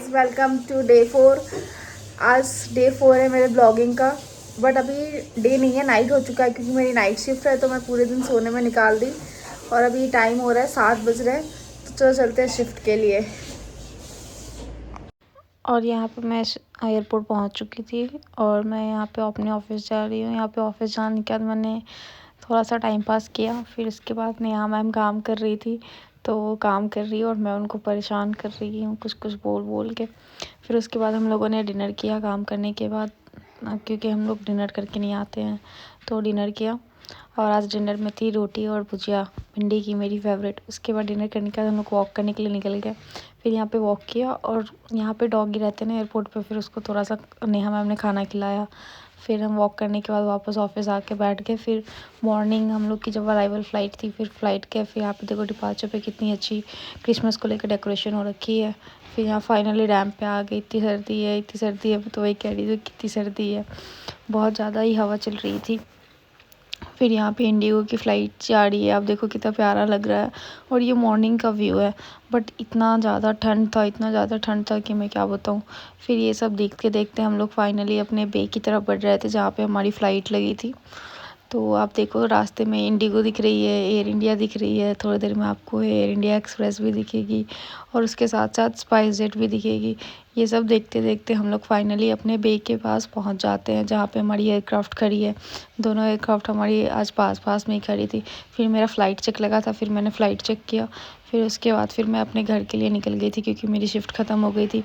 Guys, welcome to day 4। आज day 4 है मेरे ब्लॉगिंग का। बट अभी डे नहीं है, नाइट हो चुका है क्योंकि मेरी नाइट शिफ्ट है, तो मैं पूरे दिन सोने में निकाल दी। और अभी टाइम हो रहा है 7 बज रहे हैं, तो चलो चलते हैं शिफ्ट के लिए। और यहाँ पे मैं एयरपोर्ट पहुँच चुकी थी और मैं यहाँ पे अपने ऑफिस जा रही हूँ। यहाँ पे ऑफिस जाने के बाद मैंने थोड़ा सा टाइम पास किया। फिर इसके बाद नेहा मैम काम कर रही थी, तो वो काम कर रही है और मैं उनको परेशान कर रही हूँ कुछ कुछ बोल बोल के। फिर उसके बाद हम लोगों ने डिनर किया काम करने के बाद, क्योंकि हम लोग डिनर करके नहीं आते हैं, तो डिनर किया। और आज डिनर में थी रोटी और भुजिया, भिंडी की, मेरी फेवरेट। उसके बाद डिनर करने के बाद हम लोग वॉक करने के लिए निकल गए। फिर यहाँ पे वॉक किया और यहाँ पे डॉगी रहते हैं ना एयरपोर्ट पे, फिर उसको थोड़ा सा नेहा मैम ने खाना खिलाया। फिर हम वॉक करने के बाद वापस ऑफिस आके बैठ गए। फिर मॉर्निंग हम लोग की जब अराइवल फ़्लाइट थी, फिर फ़्लाइट के फिर यहाँ पे देखो डिपार्चर पे कितनी अच्छी क्रिसमस को लेकर डेकोरेशन हो रखी है। फिर यहाँ फाइनली रैम्प पे आ गई। इतनी सर्दी है, तो वही कह रही थी कितनी सर्दी है, बहुत ज़्यादा ही हवा चल रही थी। फिर यहाँ पे इंडिगो की फ़्लाइट जा रही है, आप देखो कितना प्यारा लग रहा है। और ये मॉर्निंग का व्यू है, बट इतना ज़्यादा ठंड था कि मैं क्या बताऊँ। फिर ये सब देखते देखते हम लोग फाइनली अपने बे की तरफ बढ़ रहे थे, जहाँ पे हमारी फ़्लाइट लगी थी। तो आप देखो रास्ते में इंडिगो दिख रही है, एयर इंडिया दिख रही है, थोड़ी देर में आपको एयर इंडिया एक्सप्रेस भी दिखेगी और उसके साथ साथ स्पाइस जेट भी दिखेगी। ये सब देखते देखते हम लोग फाइनली अपने बे के पास पहुंच जाते हैं, जहाँ पे हमारी एयरक्राफ्ट खड़ी है। दोनों एयरक्राफ्ट हमारी आज पास पास में ही खड़ी थी। फिर मेरा फ़्लाइट चेक लगा था, फिर मैंने फ़्लाइट चेक किया। फिर उसके बाद फिर मैं अपने घर के लिए निकल गई थी, क्योंकि मेरी शिफ्ट ख़त्म हो गई थी।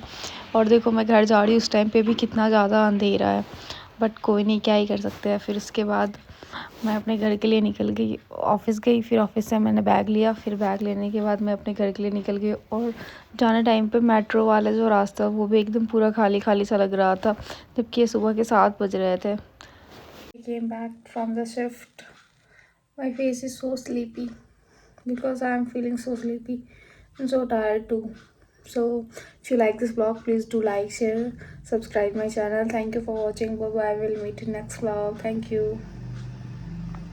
और देखो मैं घर जा रही हूँ, उस टाइम पे भी कितना ज़्यादा अंधेरा है, बट कोई नहीं, क्या ही कर सकते हैं। फिर उसके बाद मैं अपने घर के लिए निकल गई, ऑफ़िस गई। फिर ऑफ़िस से मैंने बैग लिया। फिर बैग लेने के बाद मैं अपने घर के लिए निकल गई। और जाने टाइम पे मेट्रो वाला जो रास्ता, वो भी एकदम पूरा खाली खाली सा लग रहा था, जबकि ये सुबह के 7 बज रहे थे। I came back from the shift. My face is so sleepy because I am feeling so sleepy and so tired too. So if you like this vlog, please do like, share, subscribe my channel. Thank you for watching. Bye bye. We'll meet in next vlog. Thank you.